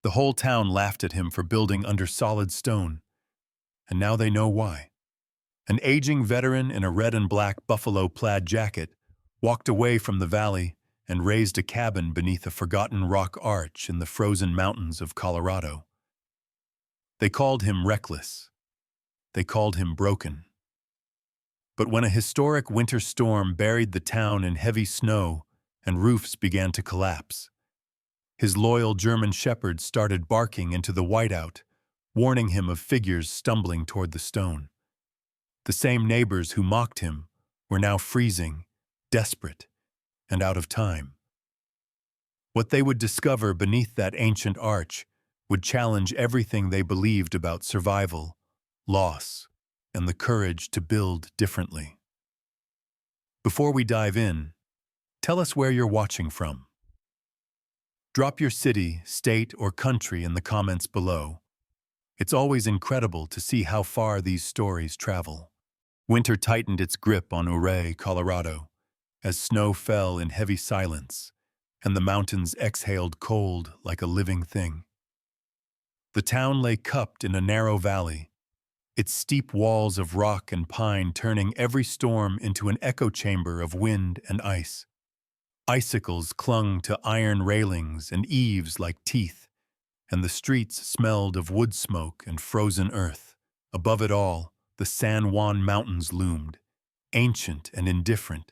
The whole town laughed at him for building under solid stone, and now they know why. An aging veteran in a red and black buffalo plaid jacket walked away from the valley and raised a cabin beneath a forgotten rock arch in the frozen mountains of Colorado. They called him reckless. They called him broken. But when a historic winter storm buried the town in heavy snow and roofs began to collapse, his loyal German shepherd started barking into the whiteout, warning him of figures stumbling toward the stone. The same neighbors who mocked him were now freezing, desperate, and out of time. What they would discover beneath that ancient arch would challenge everything they believed about survival, loss, and the courage to build differently. Before we dive in, tell us where you're watching from. Drop your city, state, or country in the comments below. It's always incredible to see how far these stories travel. Winter tightened its grip on Ouray, Colorado, as snow fell in heavy silence, and the mountains exhaled cold like a living thing. The town lay cupped in a narrow valley, its steep walls of rock and pine turning every storm into an echo chamber of wind and ice. Icicles clung to iron railings and eaves like teeth, and the streets smelled of wood smoke and frozen earth. Above it all, the San Juan Mountains loomed, ancient and indifferent,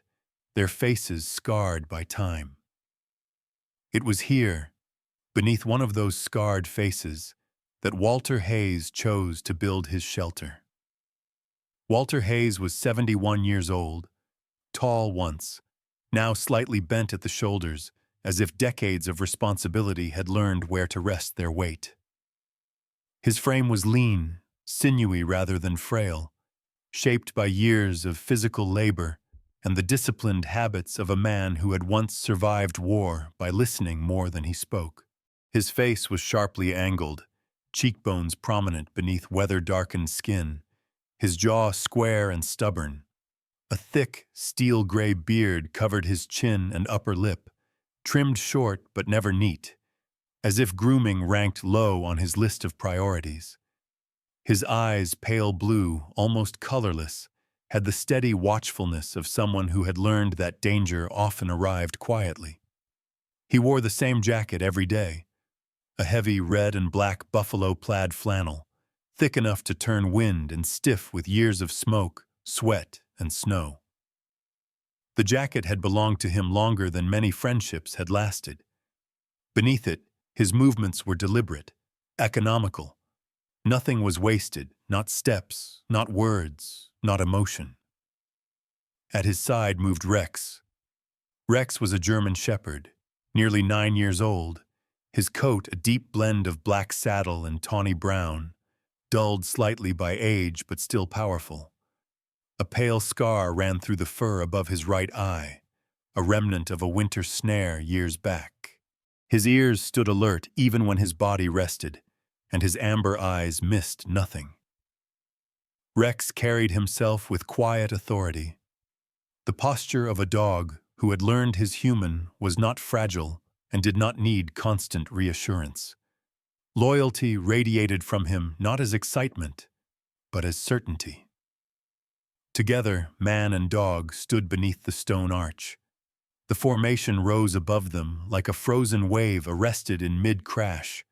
their faces scarred by time. It was here, beneath one of those scarred faces, that Walter Hayes chose to build his shelter. Walter Hayes was 71 years old, tall once, now slightly bent at the shoulders, as if decades of responsibility had learned where to rest their weight. His frame was lean, sinewy rather than frail, shaped by years of physical labor and the disciplined habits of a man who had once survived war by listening more than he spoke. His face was sharply angled, cheekbones prominent beneath weather-darkened skin, his jaw square and stubborn. A thick, steel-gray beard covered his chin and upper lip, trimmed short but never neat, as if grooming ranked low on his list of priorities. His eyes, pale blue, almost colorless, had the steady watchfulness of someone who had learned that danger often arrived quietly. He wore the same jacket every day, a heavy red and black buffalo plaid flannel, thick enough to turn wind and stiff with years of smoke, sweat, and snow. The jacket had belonged to him longer than many friendships had lasted. Beneath it, his movements were deliberate, economical. Nothing was wasted, not steps, not words, not emotion. At his side moved Rex. Rex was a German shepherd, nearly 9 years old, his coat a deep blend of black saddle and tawny brown, dulled slightly by age but still powerful. A pale scar ran through the fur above his right eye, a remnant of a winter snare years back. His ears stood alert even when his body rested, and his amber eyes missed nothing. Rex carried himself with quiet authority, the posture of a dog who had learned his human was not fragile and did not need constant reassurance. Loyalty radiated from him not as excitement, but as certainty. Together, man and dog stood beneath the stone arch. The formation rose above them like a frozen wave arrested in mid-crash,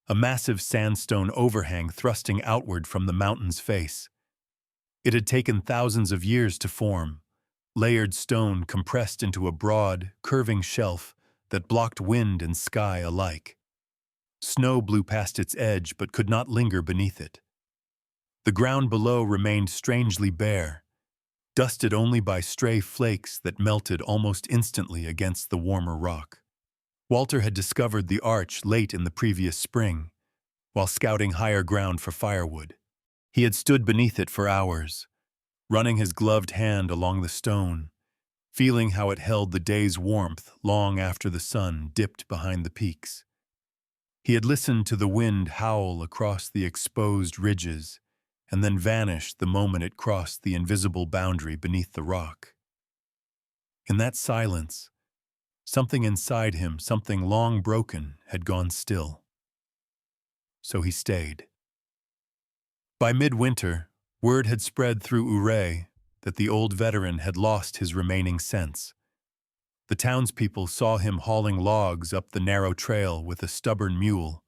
a massive sandstone overhang thrusting outward from the mountain's face. It had taken thousands of years to form, layered stone compressed into a broad, curving shelf that blocked wind and sky alike. Snow blew past its edge but could not linger beneath it. The ground below remained strangely bare, dusted only by stray flakes that melted almost instantly against the warmer rock. Walter had discovered the arch late in the previous spring, while scouting higher ground for firewood. He had stood beneath it for hours, running his gloved hand along the stone, feeling how it held the day's warmth long after the sun dipped behind the peaks. He had listened to the wind howl across the exposed ridges, and then vanish the moment it crossed the invisible boundary beneath the rock. In that silence, something inside him, something long broken, had gone still. so he stayed. By midwinter, word had spread through Ouray that the old veteran had lost his remaining sense. The townspeople saw him hauling logs up the narrow trail with a stubborn mule,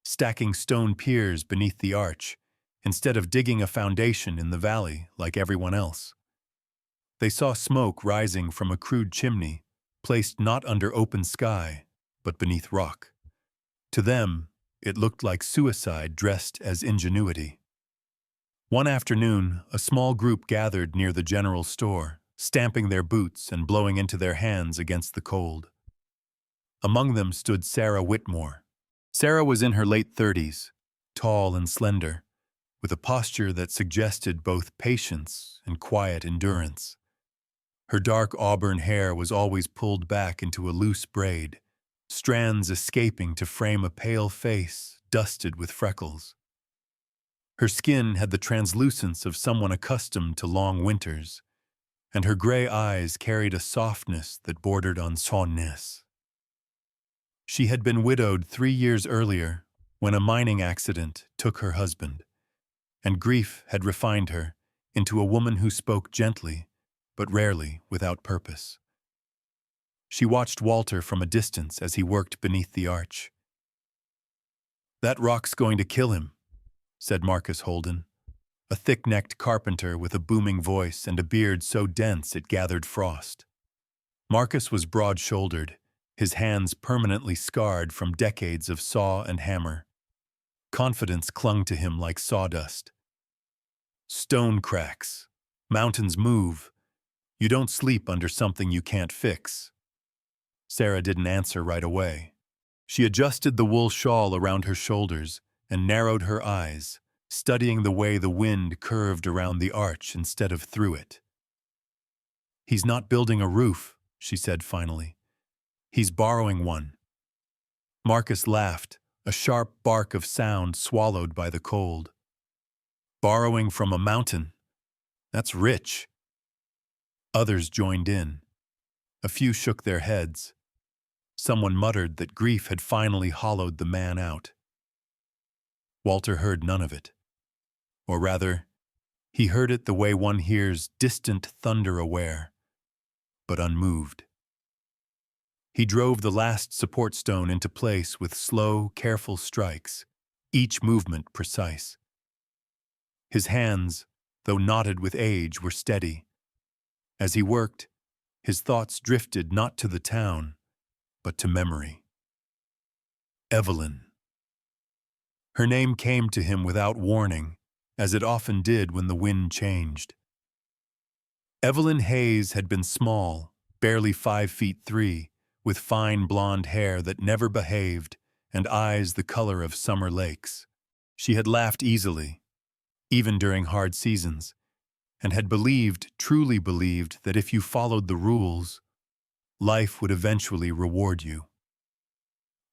stacking stone piers beneath the arch, instead of digging a foundation in the valley like everyone else. They saw smoke rising from a crude chimney, placed not under open sky, but beneath rock. To them, it looked like suicide dressed as ingenuity. One afternoon, a small group gathered near the general store, stamping their boots and blowing into their hands against the cold. Among them stood Sarah Whitmore. Sarah was in her late 30s, tall and slender, with a posture that suggested both patience and quiet endurance. Her dark auburn hair was always pulled back into a loose braid, strands escaping to frame a pale face dusted with freckles. Her skin had the translucence of someone accustomed to long winters, and her gray eyes carried a softness that bordered on sourness. She had been widowed 3 years earlier when a mining accident took her husband, and grief had refined her into a woman who spoke gently, but rarely without purpose. She watched Walter from a distance as he worked beneath the arch. "That rock's going to kill him," said Marcus Holden, a thick-necked carpenter with a booming voice and a beard so dense it gathered frost. Marcus was broad-shouldered, his hands permanently scarred from decades of saw and hammer. Confidence clung to him like sawdust. "Stone cracks. Mountains move. You don't sleep under something you can't fix." Sarah didn't answer right away. She adjusted the wool shawl around her shoulders and narrowed her eyes, studying the way the wind curved around the arch instead of through it. "He's not building a roof," she said finally. "He's borrowing one." Marcus laughed, a sharp bark of sound swallowed by the cold. "Borrowing from a mountain? That's rich." Others joined in. A few shook their heads. Someone muttered that grief had finally hollowed the man out. Walter heard none of it. Or rather, he heard it the way one hears distant thunder aware, but unmoved. He drove the last support stone into place with slow, careful strikes, each movement precise. His hands, though knotted with age, were steady. As he worked, his thoughts drifted not to the town, but to memory. Evelyn. Her name came to him without warning, as it often did when the wind changed. Evelyn Hayes had been small, barely 5'3", with fine blonde hair that never behaved and eyes the color of summer lakes. She had laughed easily, even during hard seasons, and had truly believed that if you followed the rules, life would eventually reward you.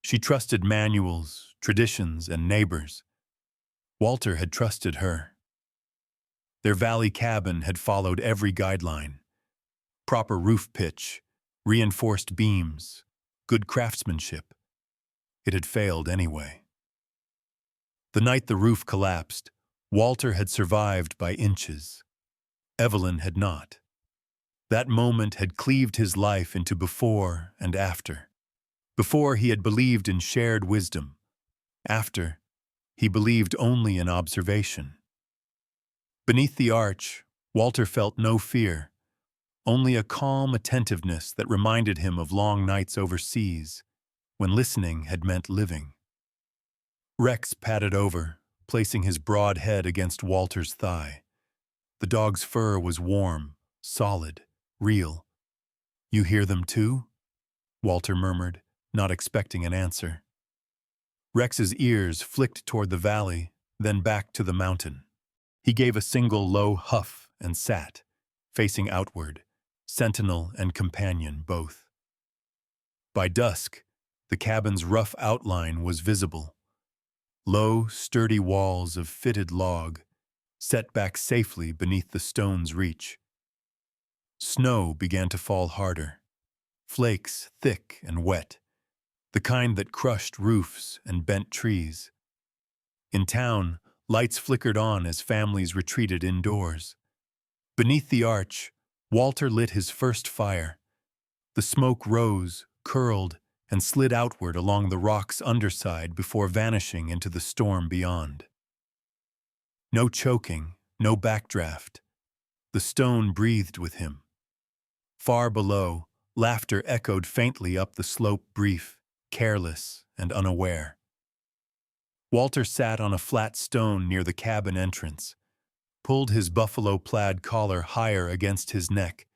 She trusted manuals, traditions, and neighbors. Walter had trusted her. Their valley cabin had followed every guideline: proper roof pitch, reinforced beams, good craftsmanship. It had failed anyway. The night the roof collapsed, Walter had survived by inches. Evelyn had not. That moment had cleaved his life into before and after. Before, he had believed in shared wisdom. After, he believed only in observation. Beneath the arch, Walter felt no fear, only a calm attentiveness that reminded him of long nights overseas, when listening had meant living. Rex padded over, placing his broad head against Walter's thigh. The dog's fur was warm, solid, real. "You hear them too?" Walter murmured, not expecting an answer. Rex's ears flicked toward the valley, then back to the mountain. He gave a single low huff and sat, facing outward, sentinel and companion both. By dusk, the cabin's rough outline was visible. Low, sturdy walls of fitted log, set back safely beneath the stone's reach. Snow began to fall harder, flakes thick and wet, the kind that crushed roofs and bent trees. In town, lights flickered on as families retreated indoors. Beneath the arch, Walter lit his first fire. The smoke rose, curled, and slid outward along the rock's underside before vanishing into the storm beyond. No choking, no backdraft. The stone breathed with him. Far below, laughter echoed faintly up the slope, brief, careless, and unaware. Walter sat on a flat stone near the cabin entrance, pulled his buffalo plaid collar higher against his neck,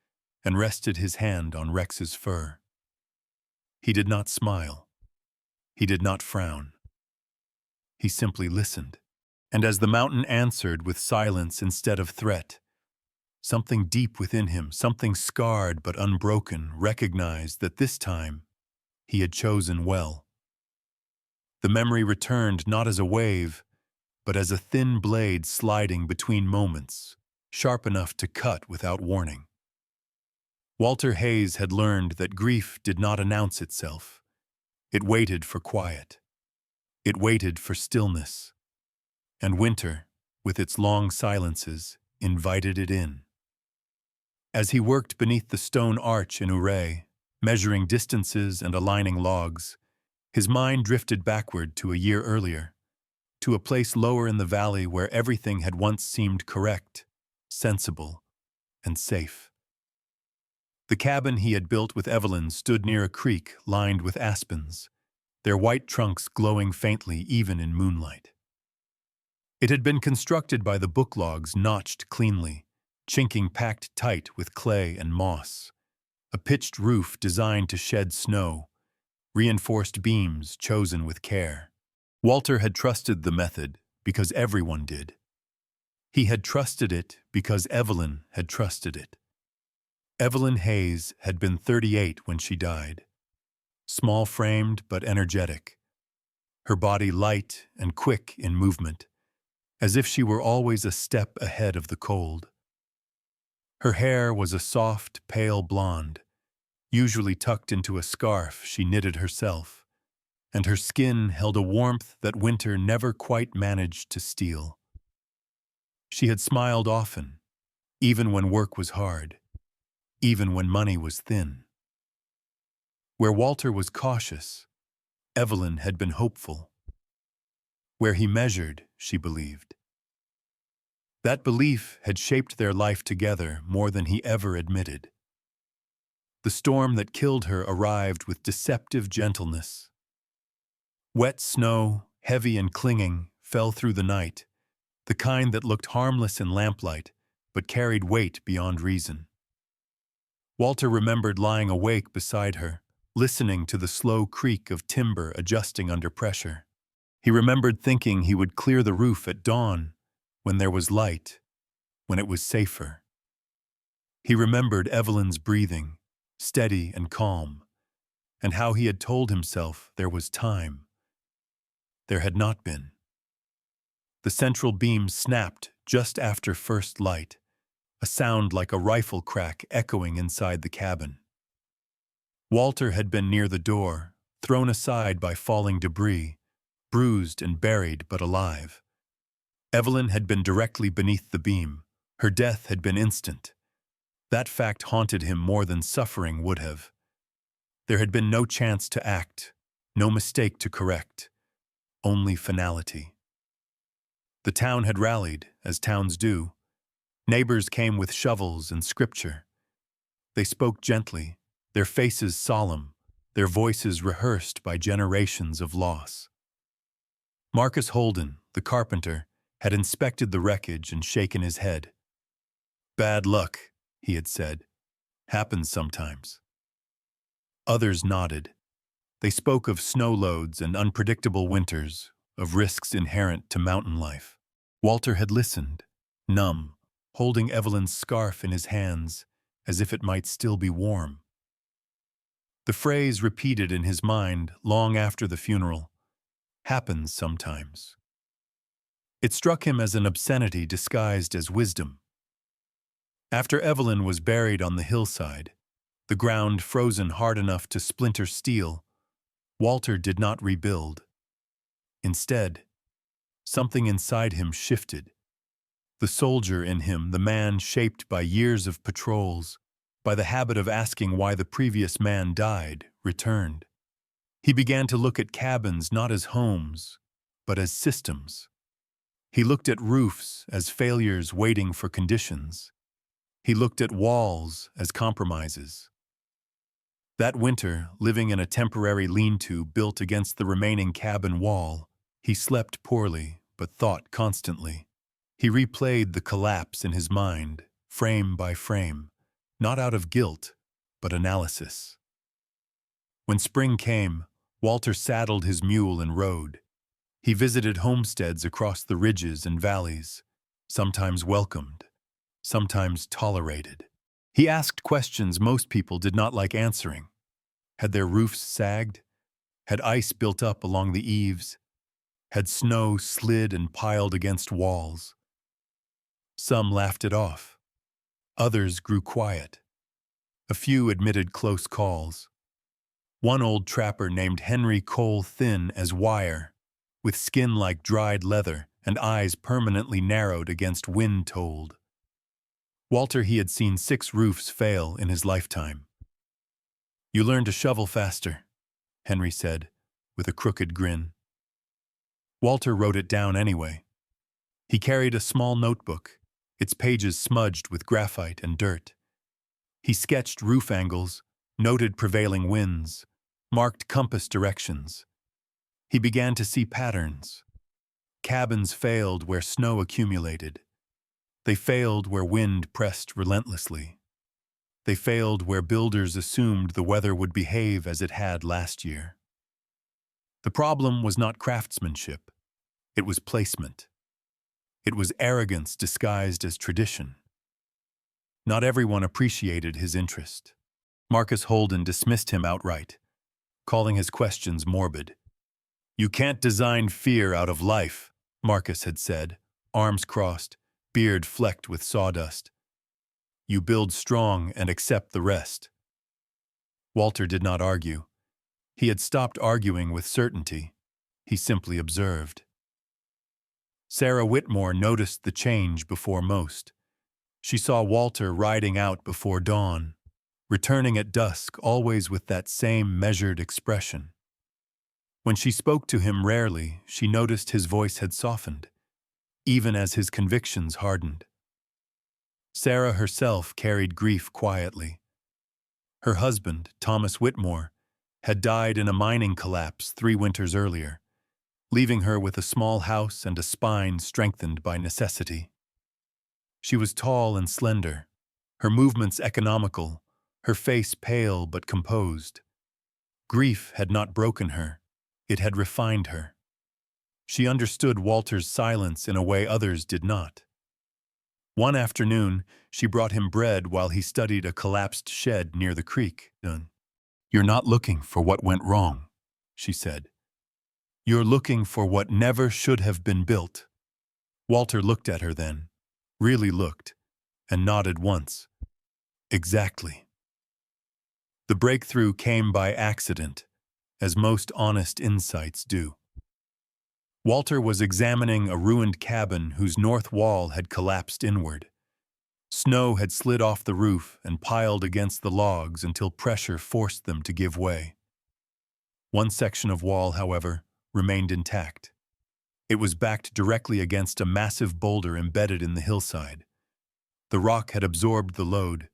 and rested his hand on Rex's fur. He did not smile. He did not frown. He simply listened. And as the mountain answered with silence instead of threat, something deep within him, something scarred but unbroken, recognized that this time he had chosen well. The memory returned not as a wave, but as a thin blade sliding between moments, sharp enough to cut without warning. Walter Hayes had learned that grief did not announce itself. It waited for quiet. It waited for stillness. And winter, with its long silences, invited it in. As he worked beneath the stone arch in Ouray, measuring distances and aligning logs, his mind drifted backward to a year earlier, to a place lower in the valley where everything had once seemed correct, sensible, and safe. The cabin he had built with Evelyn stood near a creek lined with aspens, their white trunks glowing faintly even in moonlight. It had been constructed by the book logs notched cleanly, chinking packed tight with clay and moss, a pitched roof designed to shed snow, reinforced beams chosen with care. Walter had trusted the method because everyone did. He had trusted it because Evelyn had trusted it. Evelyn Hayes had been 38 when she died, small-framed but energetic, her body light and quick in movement, as if she were always a step ahead of the cold. Her hair was a soft, pale blonde, usually tucked into a scarf she knitted herself, and her skin held a warmth that winter never quite managed to steal. She had smiled often, even when work was hard, even when money was thin. Where Walter was cautious, Evelyn had been hopeful. Where he measured, she believed. That belief had shaped their life together more than he ever admitted. The storm that killed her arrived with deceptive gentleness. Wet snow, heavy and clinging, fell through the night, the kind that looked harmless in lamplight, but carried weight beyond reason. Walter remembered lying awake beside her, listening to the slow creak of timber adjusting under pressure. He remembered thinking he would clear the roof at dawn, when there was light, when it was safer. He remembered Evelyn's breathing, steady and calm, and how he had told himself there was time. There had not been. The central beam snapped just after first light, a sound like a rifle crack echoing inside the cabin. Walter had been near the door, thrown aside by falling debris, bruised and buried but alive. Evelyn had been directly beneath the beam. Her death had been instant. That fact haunted him more than suffering would have. There had been no chance to act, no mistake to correct, only finality. The town had rallied, as towns do. Neighbors came with shovels and scripture. They spoke gently, their faces solemn, their voices rehearsed by generations of loss. Marcus Holden, the carpenter, had inspected the wreckage and shaken his head. "Bad luck," he had said. "Happens sometimes." Others nodded. They spoke of snow loads and unpredictable winters, of risks inherent to mountain life. Walter had listened, numb, holding Evelyn's scarf in his hands as if it might still be warm. The phrase repeated in his mind long after the funeral, "Happens sometimes." It struck him as an obscenity disguised as wisdom. After Evelyn was buried on the hillside, the ground frozen hard enough to splinter steel, Walter did not rebuild. Instead, Something inside him shifted. The soldier in him, the man shaped by years of patrols, by the habit of asking why the previous man died, returned. He began to look at cabins not as homes, but as systems. He looked at roofs as failures waiting for conditions. He looked at walls as compromises. That winter, living in a temporary lean-to built against the remaining cabin wall, he slept poorly but thought constantly. He replayed the collapse in his mind, frame by frame, not out of guilt, but analysis. When spring came, Walter saddled his mule and rode. He visited homesteads across the ridges and valleys, sometimes welcomed, sometimes tolerated. He asked questions most people did not like answering. Had their roofs sagged? Had ice built up along the eaves? Had snow slid and piled against walls? Some laughed it off. Others grew quiet. A few admitted close calls. One old trapper named Henry Cole, thin as wire, with skin like dried leather and eyes permanently narrowed against wind, told Walter he had seen 6 roofs fail in his lifetime. "You learn to shovel faster," Henry said, with a crooked grin. Walter wrote it down anyway. He carried a small notebook, its pages smudged with graphite and dirt. He sketched roof angles, noted prevailing winds, marked compass directions. He began to see patterns. Cabins failed where snow accumulated. They failed where wind pressed relentlessly. They failed where builders assumed the weather would behave as it had last year. The problem was not craftsmanship. It was placement. It was arrogance disguised as tradition. Not everyone appreciated his interest. Marcus Holden dismissed him outright, calling his questions morbid. "You can't design fear out of life," Marcus had said, arms crossed, beard flecked with sawdust. "You build strong and accept the rest." Walter did not argue. He had stopped arguing with certainty. He simply observed. Sarah Whitmore noticed the change before most. She saw Walter riding out before dawn, returning at dusk, always with that same measured expression. When she spoke to him rarely, she noticed his voice had softened, even as his convictions hardened. Sarah herself carried grief quietly. Her husband, Thomas Whitmore, had died in a mining collapse 3 winters earlier, leaving her with a small house and a spine strengthened by necessity. She was tall and slender, her movements economical, her face pale but composed. Grief had not broken her, it had refined her. She understood Walter's silence in a way others did not. One afternoon, she brought him bread while he studied a collapsed shed near the creek. "You're not looking for what went wrong," she said. "You're looking for what never should have been built." Walter looked at her then, really looked, and nodded once. Exactly. The breakthrough came by accident, as most honest insights do. Walter was examining a ruined cabin whose north wall had collapsed inward. Snow had slid off the roof and piled against the logs until pressure forced them to give way. One section of wall, however, remained intact. It was backed directly against a massive boulder embedded in the hillside. The rock had absorbed the load,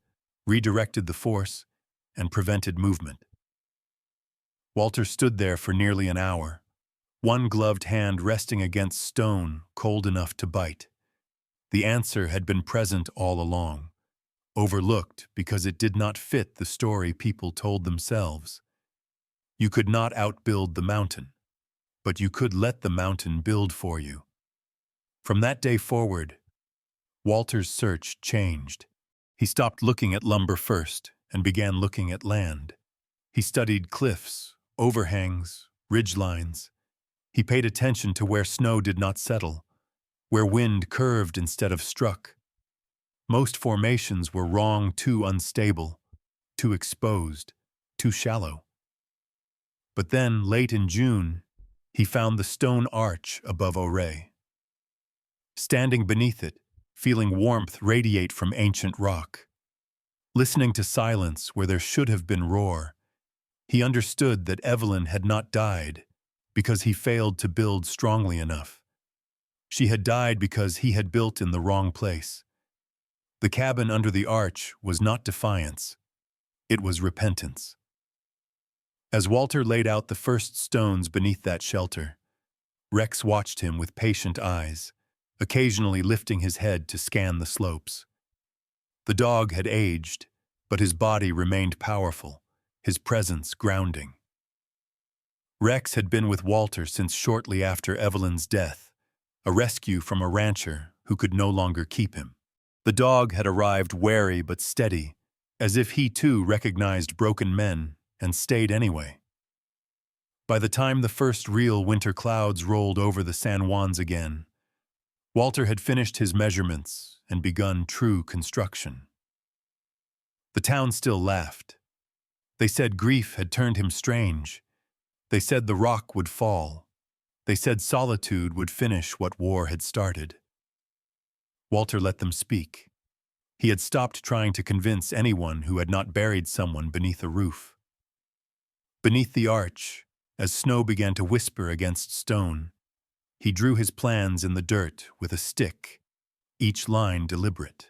redirected the force, and prevented movement. Walter stood there for nearly an hour, one gloved hand resting against stone cold enough to bite. The answer had been present all along, overlooked because it did not fit the story people told themselves. You could not outbuild the mountain, but you could let the mountain build for you. From that day forward, Walter's search changed. He stopped looking at lumber first and began looking at land. He studied cliffs, overhangs, ridgelines. He paid attention to where snow did not settle, where wind curved instead of struck. Most formations were wrong, too unstable, too exposed, too shallow. But then, late in June, he found the stone arch above Ouray. standing beneath it, feeling warmth radiate from ancient rock. Listening to silence where there should have been roar, he understood that Evelyn had not died because he failed to build strongly enough. She had died because he had built in the wrong place. The cabin under the arch was not defiance. It was repentance. As Walter laid out the first stones beneath that shelter, Rex watched him with patient eyes, occasionally lifting his head to scan the slopes. The dog had aged, but his body remained powerful, his presence grounding. Rex had been with Walter since shortly after Evelyn's death, a rescue from a rancher who could no longer keep him. The dog had arrived wary but steady, as if he too recognized broken men and stayed anyway. By the time the first real winter clouds rolled over the San Juans again, Walter had finished his measurements and begun true construction. The town still laughed. They said grief had turned him strange. They said the rock would fall. They said solitude would finish what war had started. Walter let them speak. He had stopped trying to convince anyone who had not buried someone beneath a roof. Beneath the arch, as snow began to whisper against stone, he drew his plans in the dirt with a stick, each line deliberate.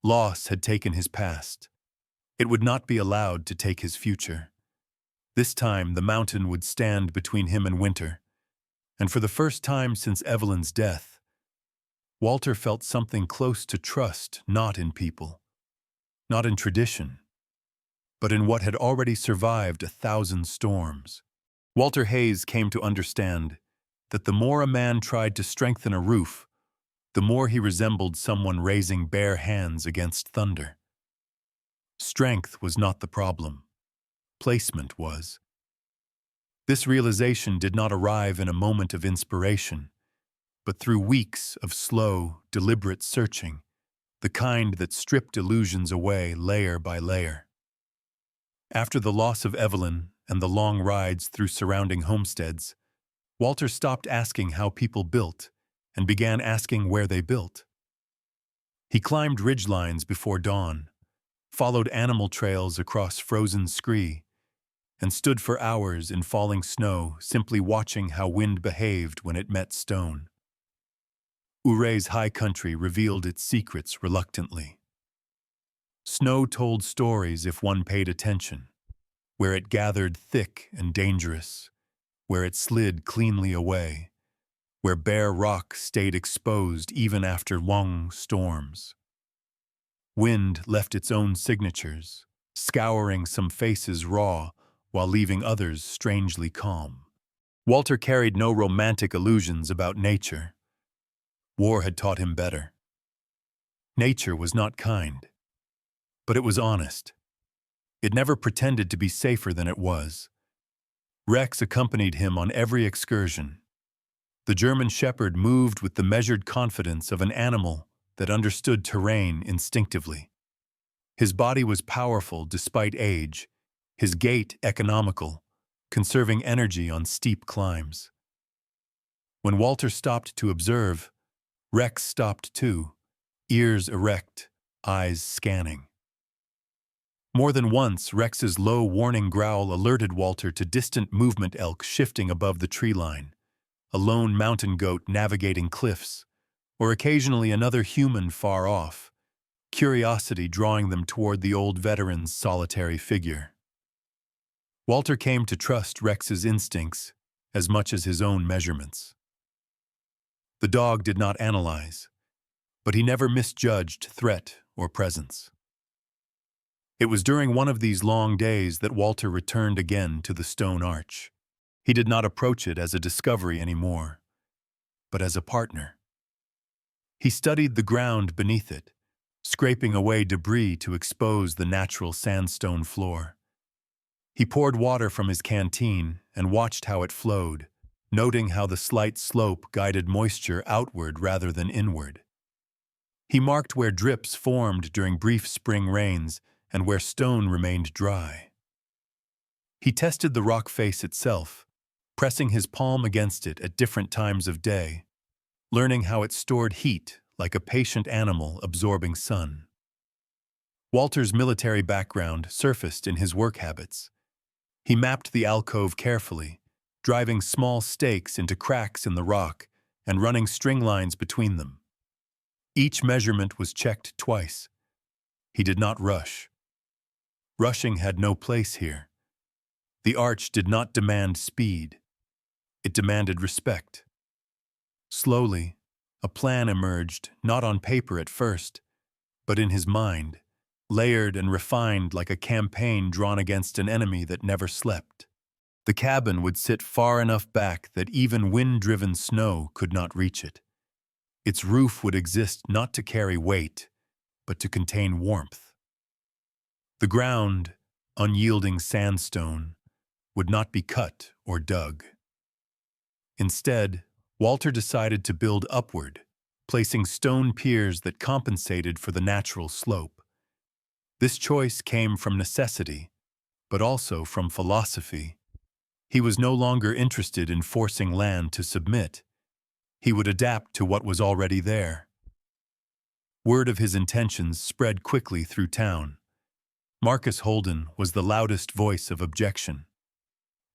Loss had taken his past. It would not be allowed to take his future. This time the mountain would stand between him and winter, and for the first time since Evelyn's death, Walter felt something close to trust, not in people, not in tradition, but in what had already survived 1,000 storms. Walter Hayes came to understand that the more a man tried to strengthen a roof, the more he resembled someone raising bare hands against thunder. Strength was not the problem. Placement was. This realization did not arrive in a moment of inspiration, but through weeks of slow, deliberate searching, the kind that stripped illusions away layer by layer. After the loss of Evelyn and the long rides through surrounding homesteads, Walter stopped asking how people built and began asking where they built. He climbed ridgelines before dawn, followed animal trails across frozen scree, and stood for hours in falling snow simply watching how wind behaved when it met stone. Ouray's high country revealed its secrets reluctantly. Snow told stories if one paid attention, where it gathered thick and dangerous, where it slid cleanly away, where bare rock stayed exposed even after long storms. Wind left its own signatures, scouring some faces raw while leaving others strangely calm. Walter carried no romantic illusions about nature. War had taught him better. Nature was not kind, but it was honest. It never pretended to be safer than it was. Rex accompanied him on every excursion. The German shepherd moved with the measured confidence of an animal that understood terrain instinctively. His body was powerful despite age, his gait economical, conserving energy on steep climbs. When Walter stopped to observe, Rex stopped too, ears erect, eyes scanning. More than once, Rex's low warning growl alerted Walter to distant movement elk shifting above the tree line, a lone mountain goat navigating cliffs, or occasionally another human far off, curiosity drawing them toward the old veteran's solitary figure. Walter came to trust Rex's instincts as much as his own measurements. The dog did not analyze, but he never misjudged threat or presence. It was during one of these long days that Walter returned again to the stone arch. He did not approach it as a discovery anymore, but as a partner. He studied the ground beneath it, scraping away debris to expose the natural sandstone floor. He poured water from his canteen and watched how it flowed, noting how the slight slope guided moisture outward rather than inward. He marked where drips formed during brief spring rains and where stone remained dry. He tested the rock face itself, pressing his palm against it at different times of day, learning how it stored heat like a patient animal absorbing sun. Walter's military background surfaced in his work habits. He mapped the alcove carefully, driving small stakes into cracks in the rock and running string lines between them. Each measurement was checked twice. He did not rush. Rushing had no place here. The arch did not demand speed. It demanded respect. Slowly, a plan emerged, not on paper at first, but in his mind, layered and refined like a campaign drawn against an enemy that never slept. The cabin would sit far enough back that even wind-driven snow could not reach it. Its roof would exist not to carry weight, but to contain warmth. The ground, unyielding sandstone, would not be cut or dug. Instead, Walter decided to build upward, placing stone piers that compensated for the natural slope. This choice came from necessity, but also from philosophy. He was no longer interested in forcing land to submit. He would adapt to what was already there. Word of his intentions spread quickly through town. Marcus Holden was the loudest voice of objection.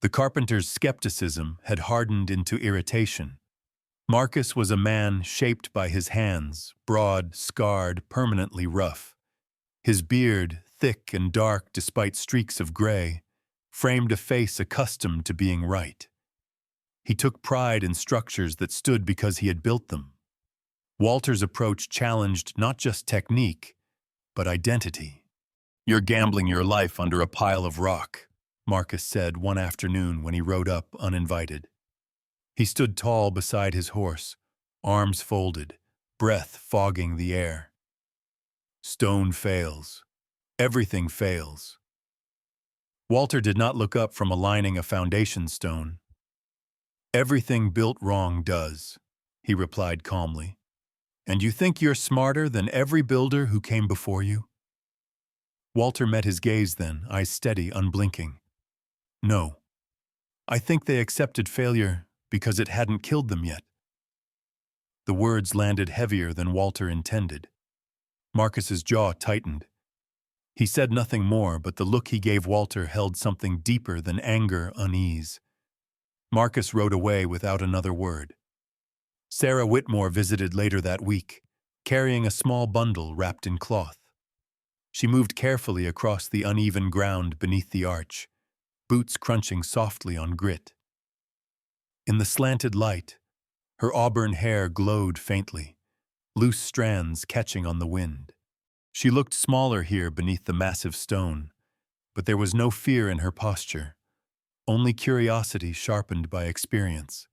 The carpenter's skepticism had hardened into irritation. Marcus was a man shaped by his hands, broad, scarred, permanently rough. His beard, thick and dark despite streaks of gray, framed a face accustomed to being right. He took pride in structures that stood because he had built them. Walter's approach challenged not just technique, but identity. "You're gambling your life under a pile of rock," Marcus said one afternoon when he rode up uninvited. He stood tall beside his horse, arms folded, breath fogging the air. "Stone fails. Everything fails." Walter did not look up from aligning a foundation stone. "Everything built wrong does," he replied calmly. "And you think you're smarter than every builder who came before you?" Walter met his gaze then, eyes steady, unblinking. "No. I think they accepted failure because it hadn't killed them yet." The words landed heavier than Walter intended. Marcus's jaw tightened. He said nothing more, but the look he gave Walter held something deeper than anger, unease. Marcus rode away without another word. Sarah Whitmore visited later that week, carrying a small bundle wrapped in cloth. She moved carefully across the uneven ground beneath the arch, boots crunching softly on grit. In the slanted light, her auburn hair glowed faintly, loose strands catching on the wind. She looked smaller here beneath the massive stone, but there was no fear in her posture, only curiosity sharpened by experience.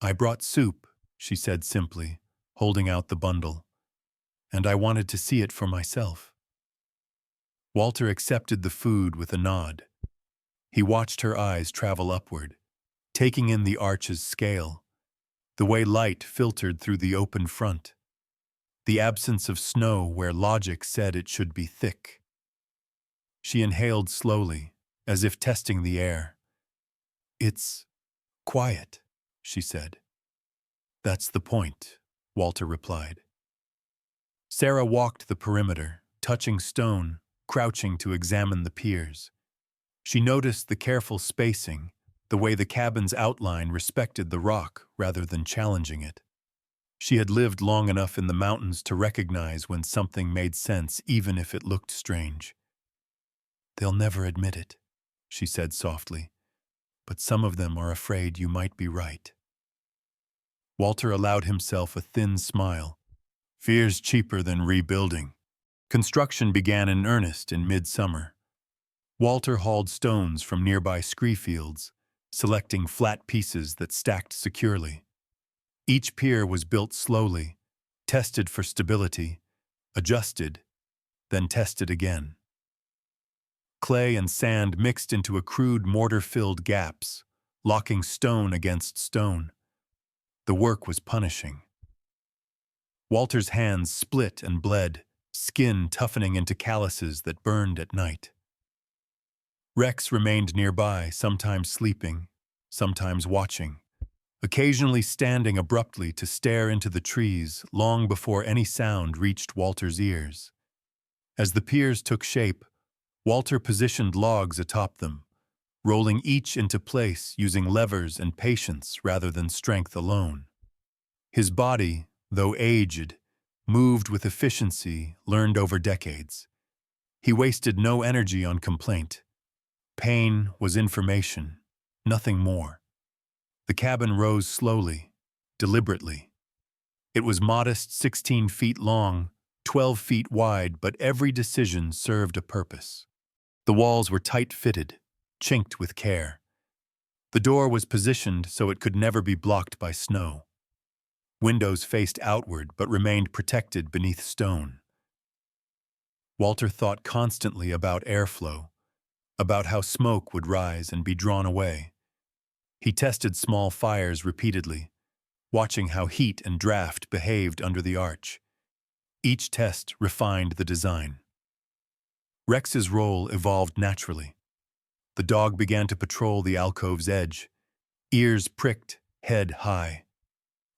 "I brought soup," she said simply, holding out the bundle, "and I wanted to see it for myself." Walter accepted the food with a nod. He watched her eyes travel upward, taking in the arch's scale, the way light filtered through the open front, the absence of snow where logic said it should be thick. She inhaled slowly, as if testing the air. "It's quiet," she said. "That's the point," Walter replied. Sarah walked the perimeter, touching stone, crouching to examine the piers. She noticed the careful spacing, the way the cabin's outline respected the rock rather than challenging it. She had lived long enough in the mountains to recognize when something made sense even if it looked strange. "They'll never admit it," she said softly, "but some of them are afraid you might be right." Walter allowed himself a thin smile. "Fear's cheaper than rebuilding." Construction began in earnest in midsummer. Walter hauled stones from nearby scree fields, selecting flat pieces that stacked securely. Each pier was built slowly, tested for stability, adjusted, then tested again. Clay and sand mixed into a crude mortar-filled gaps, locking stone against stone. The work was punishing. Walter's hands split and bled, skin toughening into calluses that burned at night. Rex remained nearby, sometimes sleeping, sometimes watching. occasionally standing abruptly to stare into the trees long before any sound reached Walter's ears. As the piers took shape, Walter positioned logs atop them, rolling each into place using levers and patience rather than strength alone. His body, though aged, moved with efficiency learned over decades. He wasted no energy on complaint. Pain was information, nothing more. The cabin rose slowly, deliberately. It was modest 16 feet long, 12 feet wide, but every decision served a purpose. The walls were tight-fitted, chinked with care. The door was positioned so it could never be blocked by snow. Windows faced outward but remained protected beneath stone. Walter thought constantly about airflow, about how smoke would rise and be drawn away. He tested small fires repeatedly, watching how heat and draft behaved under the arch. Each test refined the design. Rex's role evolved naturally. The dog began to patrol the alcove's edge, ears pricked, head high.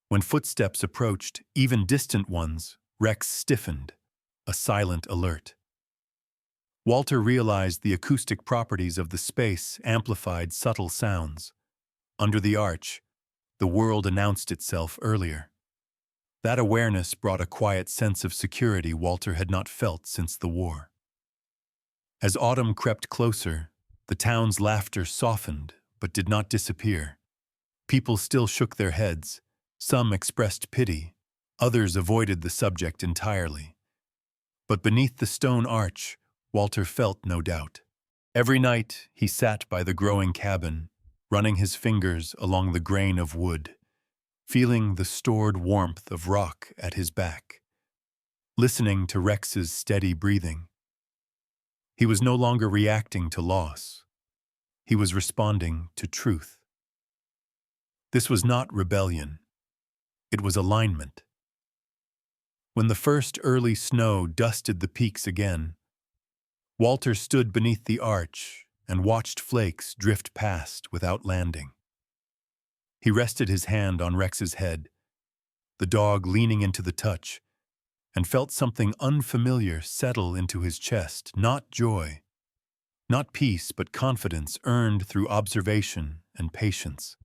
When footsteps approached, even distant ones, Rex stiffened, a silent alert. Walter realized the acoustic properties of the space amplified subtle sounds. Under the arch, the world announced itself earlier. That awareness brought a quiet sense of security Walter had not felt since the war. As autumn crept closer, the town's laughter softened but did not disappear. People still shook their heads. Some expressed pity, others avoided the subject entirely. But beneath the stone arch, Walter felt no doubt. Every night he sat by the growing cabin, running his fingers along the grain of wood, feeling the stored warmth of rock at his back, listening to Rex's steady breathing. He was no longer reacting to loss. He was responding to truth. This was not rebellion. It was alignment. When the first early snow dusted the peaks again, Walter stood beneath the arch and watched flakes drift past without landing. He rested his hand on Rex's head, the dog leaning into the touch, and felt something unfamiliar settle into his chest, not joy, not peace, but confidence earned through observation and patience.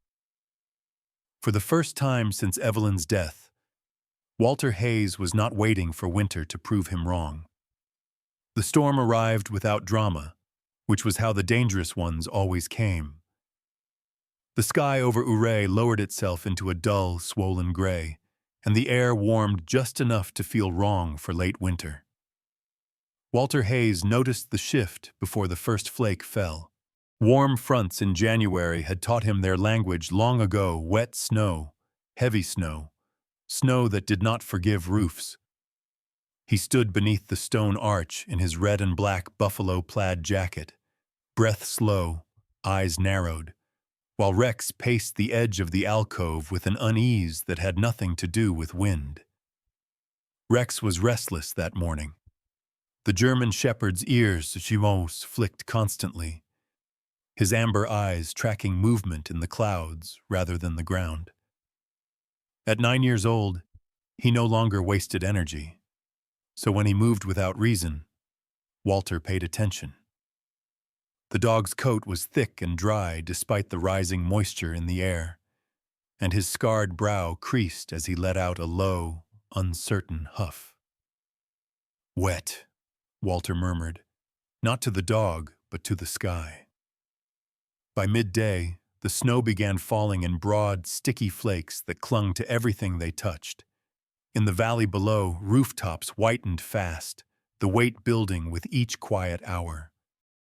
For the first time since Evelyn's death, Walter Hayes was not waiting for winter to prove him wrong. The storm arrived without drama, which was how the dangerous ones always came. The sky over Ouray lowered itself into a dull, swollen gray, and the air warmed just enough to feel wrong for late winter. Walter Hayes noticed the shift before the first flake fell. Warm fronts in January had taught him their language long ago: wet snow, heavy snow, snow that did not forgive roofs. He stood beneath the stone arch in his red and black buffalo plaid jacket, breath slow, eyes narrowed, while Rex paced the edge of the alcove with an unease that had nothing to do with wind. Rex was restless that morning. The German shepherd's ears, Chimos, flicked constantly, his amber eyes tracking movement in the clouds rather than the ground. At 9 years old, he no longer wasted energy, so when he moved without reason, Walter paid attention. The dog's coat was thick and dry despite the rising moisture in the air, and his scarred brow creased as he let out a low, uncertain huff. "Wet," Walter murmured, not to the dog, but to the sky. By midday, the snow began falling in broad, sticky flakes that clung to everything they touched. In the valley below, rooftops whitened fast, the weight building with each quiet hour.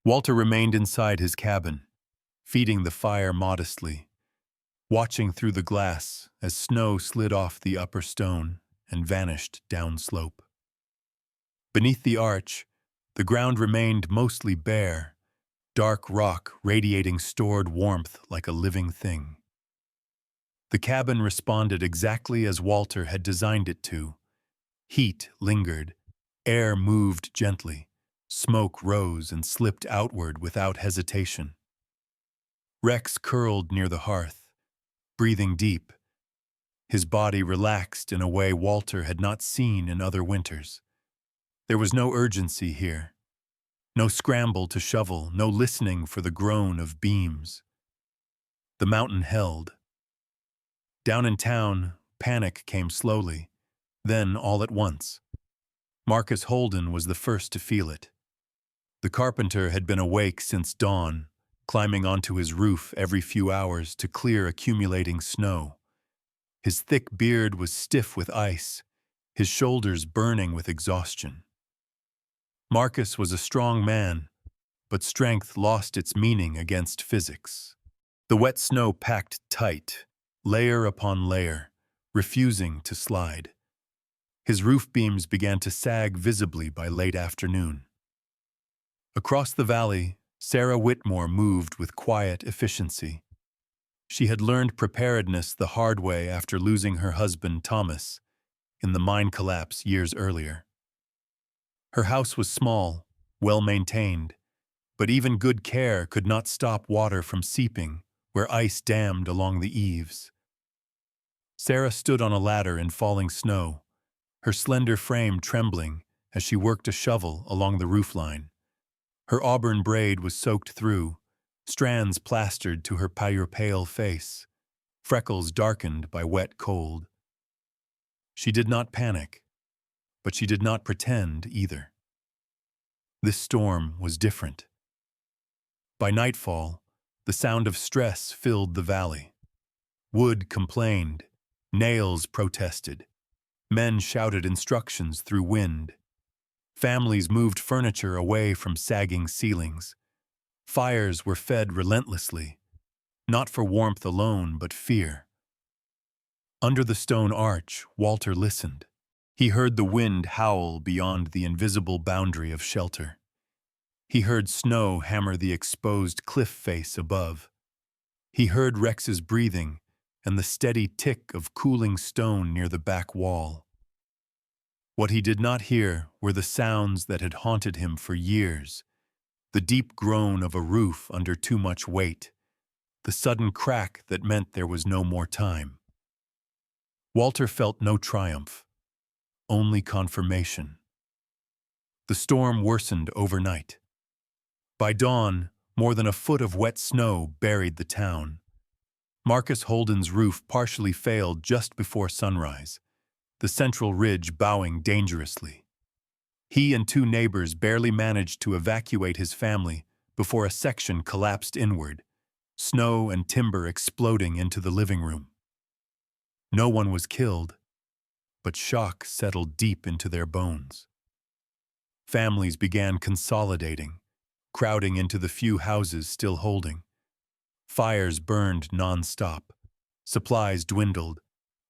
Walter remained inside his cabin, feeding the fire modestly, watching through the glass as snow slid off the upper stone and vanished downslope. Beneath the arch, the ground remained mostly bare, dark rock radiating stored warmth like a living thing. The cabin responded exactly as Walter had designed it to. Heat lingered, air moved gently, smoke rose and slipped outward without hesitation. Rex curled near the hearth, breathing deep. His body relaxed in a way Walter had not seen in other winters. There was no urgency here. No scramble to shovel, no listening for the groan of beams. The mountain held. Down in town, panic came slowly, then all at once. Marcus Holden was the first to feel it. The carpenter had been awake since dawn, climbing onto his roof every few hours to clear accumulating snow. His thick beard was stiff with ice, his shoulders burning with exhaustion. Marcus was a strong man, but strength lost its meaning against physics. The wet snow packed tight, layer upon layer, refusing to slide. His roof beams began to sag visibly by late afternoon. Across the valley, Sarah Whitmore moved with quiet efficiency. She had learned preparedness the hard way after losing her husband, Thomas, in the mine collapse years earlier. Her house was small, well-maintained, but even good care could not stop water from seeping where ice dammed along the eaves. Sarah stood on a ladder in falling snow, her slender frame trembling as she worked a shovel along the roofline. Her auburn braid was soaked through, strands plastered to her pale face, freckles darkened by wet cold. She did not panic, but she did not pretend either. This storm was different. By nightfall, the sound of stress filled the valley. Wood complained, nails protested, men shouted instructions through wind. Families moved furniture away from sagging ceilings. Fires were fed relentlessly, not for warmth alone, but fear. Under the stone arch, Walter listened. He heard the wind howl beyond the invisible boundary of shelter. He heard snow hammer the exposed cliff face above. He heard Rex's breathing and the steady tick of cooling stone near the back wall. What he did not hear were the sounds that had haunted him for years, the deep groan of a roof under too much weight, the sudden crack that meant there was no more time. Walter felt no triumph, only confirmation. The storm worsened overnight. By dawn, more than a foot of wet snow buried the town. Marcus Holden's roof partially failed just before sunrise, the central ridge bowing dangerously. He and two neighbors barely managed to evacuate his family before a section collapsed inward, snow and timber exploding into the living room. No one was killed, but shock settled deep into their bones. Families began consolidating, crowding into the few houses still holding. Fires burned non-stop, supplies dwindled,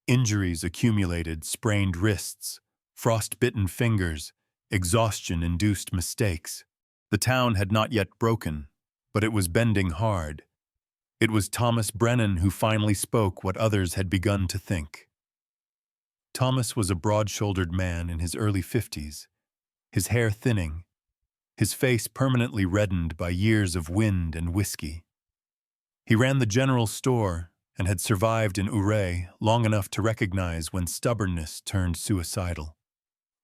injuries accumulated, sprained wrists, frost-bitten fingers, exhaustion-induced mistakes. The town had not yet broken, but it was bending hard. It was Thomas Brennan who finally spoke what others had begun to think. Thomas was a broad-shouldered man in his early 50s, his hair thinning, his face permanently reddened by years of wind and whiskey. He ran the general store and had survived in Ouray long enough to recognize when stubbornness turned suicidal.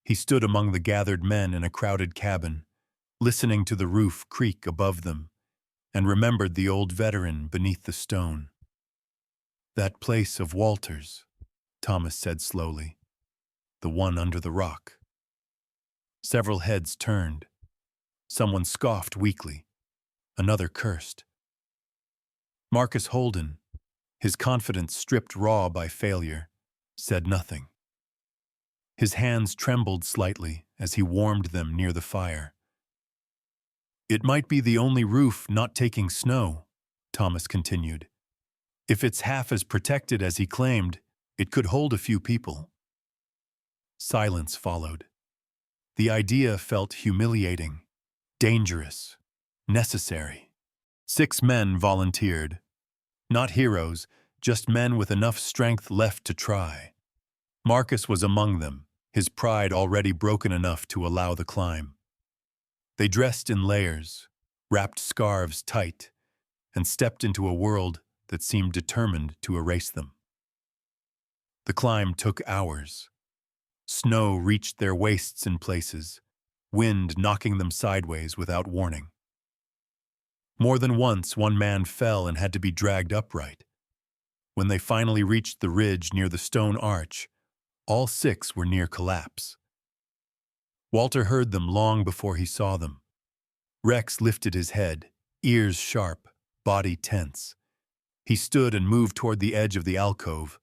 He stood among the gathered men in a crowded cabin, listening to the roof creak above them, and remembered the old veteran beneath the stone. "That place of Walter's," Thomas said slowly, "the one under the rock." Several heads turned. Someone scoffed weakly. Another cursed. Marcus Holden, his confidence stripped raw by failure, said nothing. His hands trembled slightly as he warmed them near the fire. "It might be the only roof not taking snow," Thomas continued. "If it's half as protected as he claimed, it could hold a few people." Silence followed. The idea felt humiliating, dangerous, necessary. 6 men volunteered. Not heroes, just men with enough strength left to try. Marcus was among them, his pride already broken enough to allow the climb. They dressed in layers, wrapped scarves tight, and stepped into a world that seemed determined to erase them. The climb took hours. Snow reached their waists in places, wind knocking them sideways without warning. More than once, one man fell and had to be dragged upright. When they finally reached the ridge near the stone arch, all 6 were near collapse. Walter heard them long before he saw them. Rex lifted his head, ears sharp, body tense. He stood and moved toward the edge of the alcove,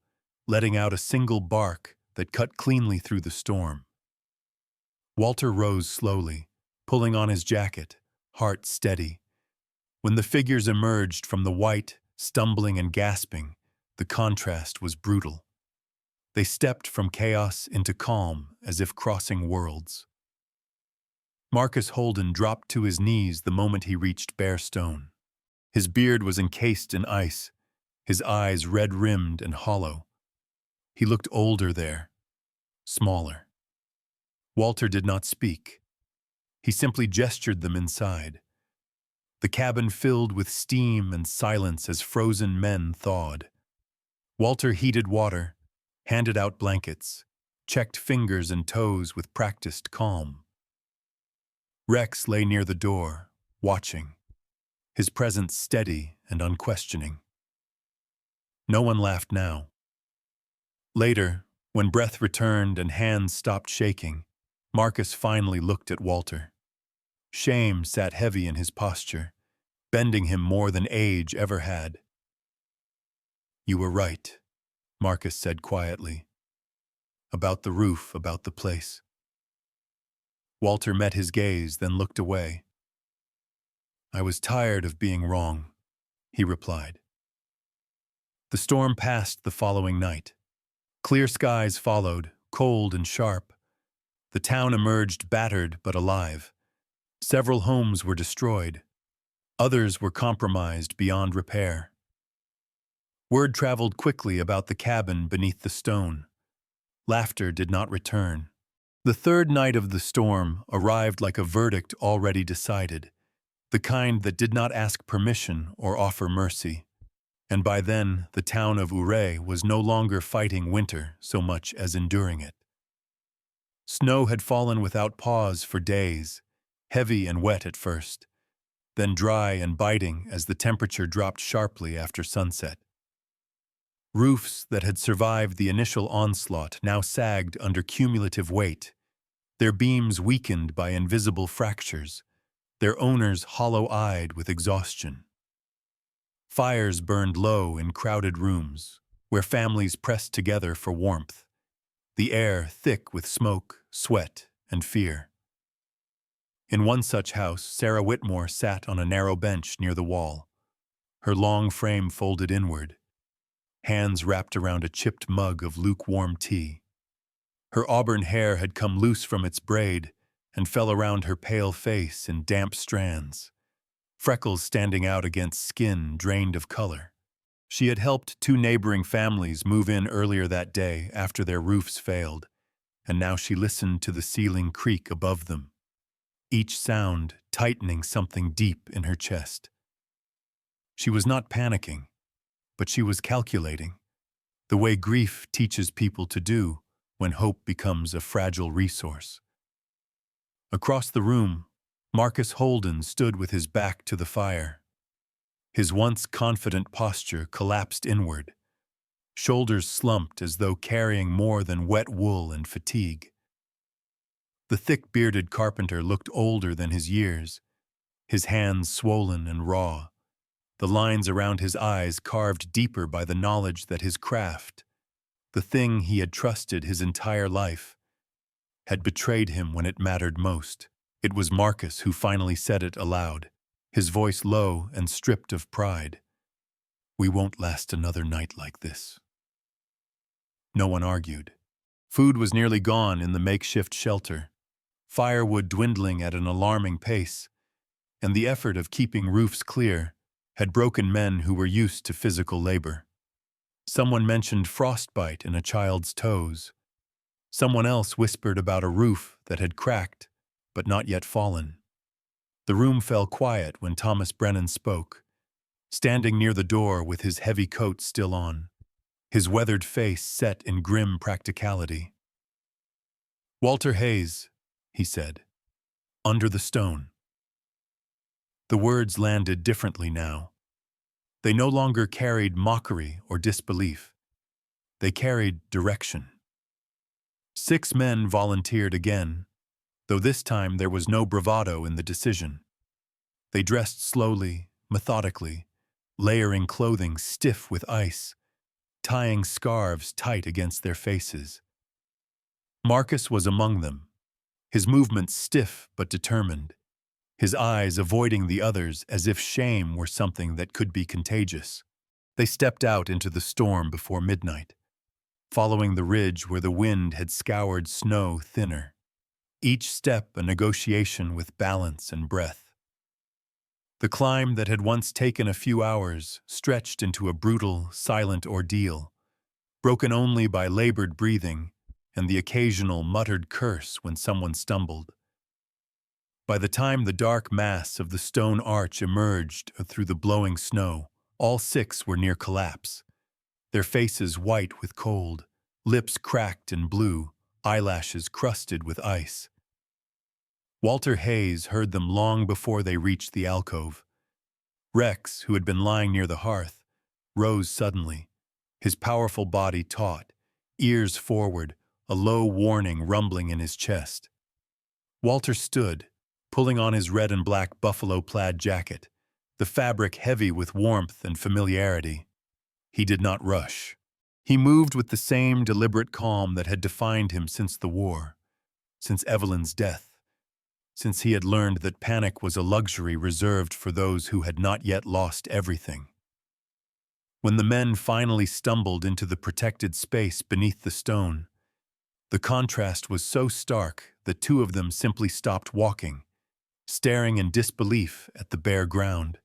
letting out a single bark that cut cleanly through the storm. Walter rose slowly, pulling on his jacket, heart steady. When the figures emerged from the white, stumbling and gasping, the contrast was brutal. They stepped from chaos into calm, as if crossing worlds. Marcus Holden dropped to his knees the moment he reached bare stone. His beard was encased in ice, his eyes red-rimmed and hollow. He looked older there, smaller. Walter did not speak. He simply gestured them inside. The cabin filled with steam and silence as frozen men thawed. Walter heated water, handed out blankets, checked fingers and toes with practiced calm. Rex lay near the door, watching, his presence steady and unquestioning. No one laughed now. Later, when breath returned and hands stopped shaking, Marcus finally looked at Walter. Shame sat heavy in his posture, bending him more than age ever had. "You were right," Marcus said quietly. "About the roof, about the place." Walter met his gaze, then looked away. "I was tired of being wrong," he replied. The storm passed the following night. Clear skies followed, cold and sharp. The town emerged battered but alive. Several homes were destroyed. Others were compromised beyond repair. Word traveled quickly about the cabin beneath the stone. Laughter did not return. The third night of the storm arrived like a verdict already decided, the kind that did not ask permission or offer mercy. And by then, the town of Ouray was no longer fighting winter so much as enduring it. Snow had fallen without pause for days, heavy and wet at first, then dry and biting as the temperature dropped sharply after sunset. Roofs that had survived the initial onslaught now sagged under cumulative weight, their beams weakened by invisible fractures, their owners hollow-eyed with exhaustion. Fires burned low in crowded rooms, where families pressed together for warmth, the air thick with smoke, sweat, and fear. In one such house, Sarah Whitmore sat on a narrow bench near the wall, her long frame folded inward, hands wrapped around a chipped mug of lukewarm tea. Her auburn hair had come loose from its braid and fell around her pale face in damp strands, freckles standing out against skin drained of color. She had helped 2 neighboring families move in earlier that day after their roofs failed, and now she listened to the ceiling creak above them, each sound tightening something deep in her chest. She was not panicking, but she was calculating, the way grief teaches people to do when hope becomes a fragile resource. Across the room, Marcus Holden stood with his back to the fire. His once confident posture collapsed inward, shoulders slumped as though carrying more than wet wool and fatigue. The thick-bearded carpenter looked older than his years, his hands swollen and raw, the lines around his eyes carved deeper by the knowledge that his craft, the thing he had trusted his entire life, had betrayed him when it mattered most. It was Marcus who finally said it aloud, his voice low and stripped of pride. "We won't last another night like this." No one argued. Food was nearly gone in the makeshift shelter, firewood dwindling at an alarming pace, and the effort of keeping roofs clear had broken men who were used to physical labor. Someone mentioned frostbite in a child's toes. Someone else whispered about a roof that had cracked, but not yet fallen. The room fell quiet when Thomas Brennan spoke, standing near the door with his heavy coat still on, his weathered face set in grim practicality. "Walter Hayes," he said, "under the stone." The words landed differently now. They no longer carried mockery or disbelief. They carried direction. 6 men volunteered again, though this time there was no bravado in the decision. They dressed slowly, methodically, layering clothing stiff with ice, tying scarves tight against their faces. Marcus was among them, his movements stiff but determined, his eyes avoiding the others as if shame were something that could be contagious. They stepped out into the storm before midnight, following the ridge where the wind had scoured snow thinner, each step a negotiation with balance and breath. The climb that had once taken a few hours stretched into a brutal, silent ordeal, broken only by labored breathing and the occasional muttered curse when someone stumbled. By the time the dark mass of the stone arch emerged through the blowing snow, all 6 were near collapse, their faces white with cold, lips cracked and blue, eyelashes crusted with ice. Walter Hayes heard them long before they reached the alcove. Rex, who had been lying near the hearth, rose suddenly, his powerful body taut, ears forward, a low warning rumbling in his chest. Walter stood, pulling on his red and black buffalo plaid jacket, the fabric heavy with warmth and familiarity. He did not rush. He moved with the same deliberate calm that had defined him since the war, since Evelyn's death, since he had learned that panic was a luxury reserved for those who had not yet lost everything. When the men finally stumbled into the protected space beneath the stone, the contrast was so stark that 2 of them simply stopped walking, staring in disbelief at the bare ground,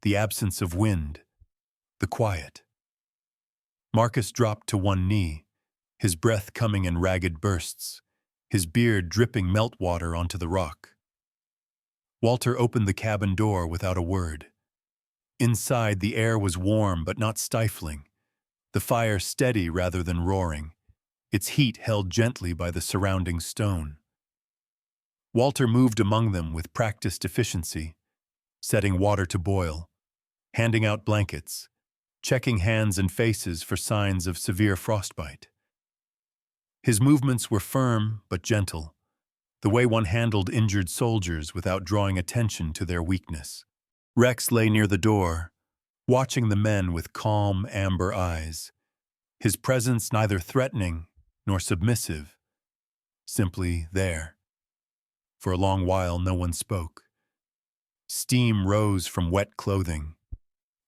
the absence of wind, the quiet. Marcus dropped to one knee, his breath coming in ragged bursts, his beard dripping meltwater onto the rock. Walter opened the cabin door without a word. Inside, the air was warm but not stifling, the fire steady rather than roaring, its heat held gently by the surrounding stone. Walter moved among them with practiced efficiency, setting water to boil, handing out blankets, checking hands and faces for signs of severe frostbite. His movements were firm but gentle, the way one handled injured soldiers without drawing attention to their weakness. Rex lay near the door, watching the men with calm, amber eyes, his presence neither threatening nor submissive, simply there. For a long while, no one spoke. Steam rose from wet clothing.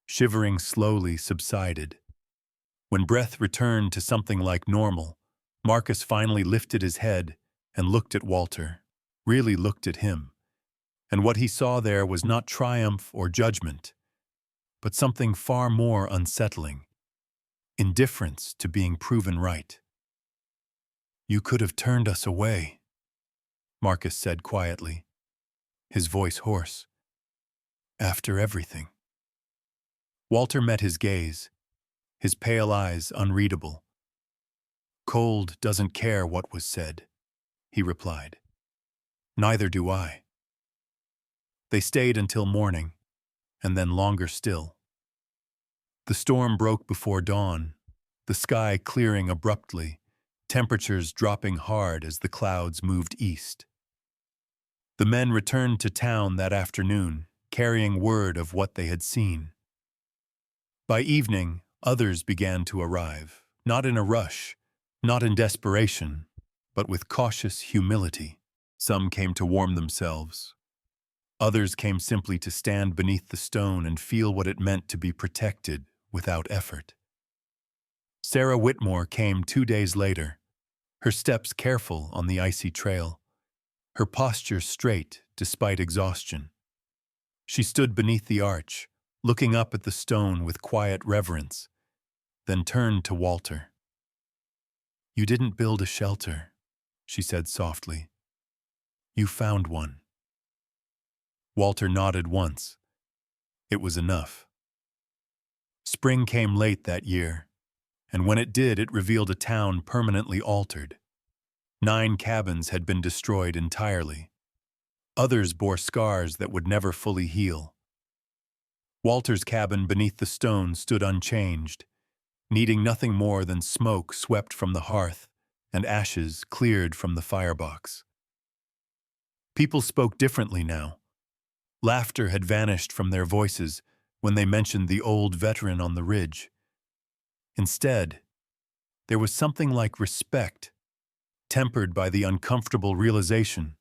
Shivering slowly subsided. When breath returned to something like normal, Marcus finally lifted his head and looked at Walter, really looked at him. And what he saw there was not triumph or judgment, but something far more unsettling: indifference to being proven right. "You could have turned us away," Marcus said quietly, his voice hoarse. "After everything." Walter met his gaze, his pale eyes unreadable. "Cold doesn't care what was said," he replied. "Neither do I." They stayed until morning, and then longer still. The storm broke before dawn, the sky clearing abruptly, temperatures dropping hard as the clouds moved east. The men returned to town that afternoon, carrying word of what they had seen. By evening, others began to arrive, not in a rush, not in desperation, but with cautious humility. Some came to warm themselves. Others came simply to stand beneath the stone and feel what it meant to be protected without effort. Sarah Whitmore came 2 days later, her steps careful on the icy trail, her posture straight despite exhaustion. She stood beneath the arch, looking up at the stone with quiet reverence, then turned to Walter. "You didn't build a shelter," she said softly. "You found one." Walter nodded once. It was enough. Spring came late that year, and when it did, it revealed a town permanently altered. 9 cabins had been destroyed entirely. Others bore scars that would never fully heal. Walter's cabin beneath the stone stood unchanged, needing nothing more than smoke swept from the hearth and ashes cleared from the firebox. People spoke differently now. Laughter had vanished from their voices when they mentioned the old veteran on the ridge. Instead, there was something like respect, tempered by the uncomfortable realization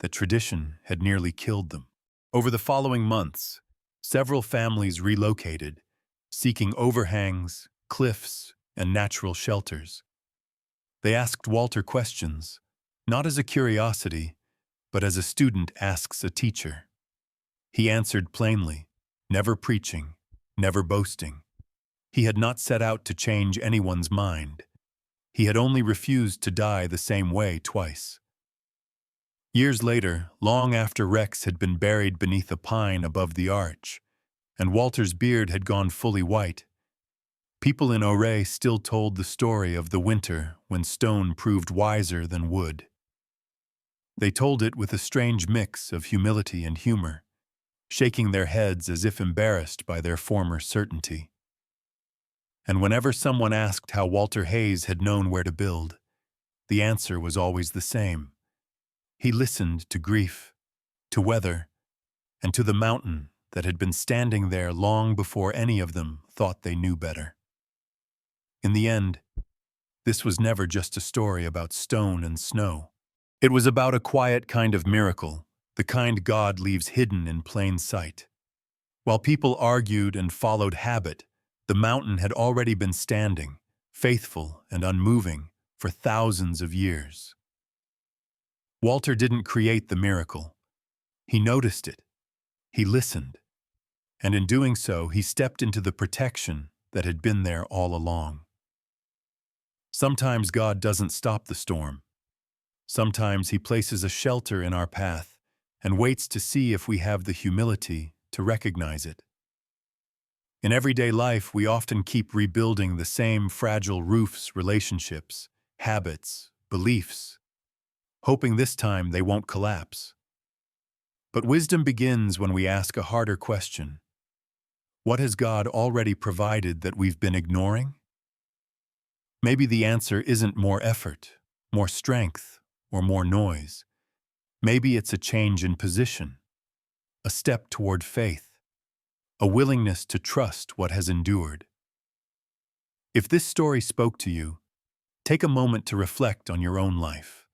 that tradition had nearly killed them. Over the following months, several families relocated, seeking overhangs, cliffs, and natural shelters. They asked Walter questions, not as a curiosity, but as a student asks a teacher. He answered plainly, never preaching, never boasting. He had not set out to change anyone's mind. He had only refused to die the same way twice. Years later, long after Rex had been buried beneath a pine above the arch, and Walter's beard had gone fully white, people in Ouray still told the story of the winter when stone proved wiser than wood. They told it with a strange mix of humility and humor, shaking their heads as if embarrassed by their former certainty. And whenever someone asked how Walter Hayes had known where to build, the answer was always the same. He listened to grief, to weather, and to the mountain that had been standing there long before any of them thought they knew better. In the end, this was never just a story about stone and snow. It was about a quiet kind of miracle, the kind God leaves hidden in plain sight. While people argued and followed habit, the mountain had already been standing, faithful and unmoving, for thousands of years. Walter didn't create the miracle. He noticed it. He listened. And in doing so, he stepped into the protection that had been there all along. Sometimes God doesn't stop the storm. Sometimes He places a shelter in our path and waits to see if we have the humility to recognize it. In everyday life, we often keep rebuilding the same fragile roofs, relationships, habits, beliefs, hoping this time they won't collapse. But wisdom begins when we ask a harder question. What has God already provided that we've been ignoring? Maybe the answer isn't more effort, more strength, or more noise. Maybe it's a change in position, a step toward faith, a willingness to trust what has endured. If this story spoke to you, take a moment to reflect on your own life.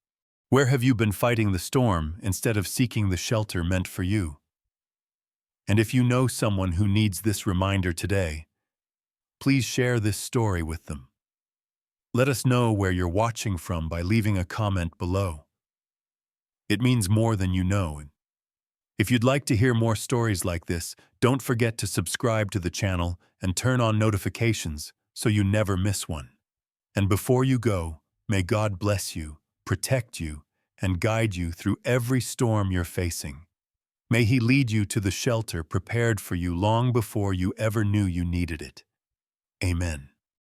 Where have you been fighting the storm instead of seeking the shelter meant for you? And if you know someone who needs this reminder today, please share this story with them. Let us know where you're watching from by leaving a comment below. It means more than you know. If you'd like to hear more stories like this, don't forget to subscribe to the channel and turn on notifications so you never miss one. And before you go, may God bless you, protect you, and guide you through every storm you're facing. May He lead you to the shelter prepared for you long before you ever knew you needed it. Amen.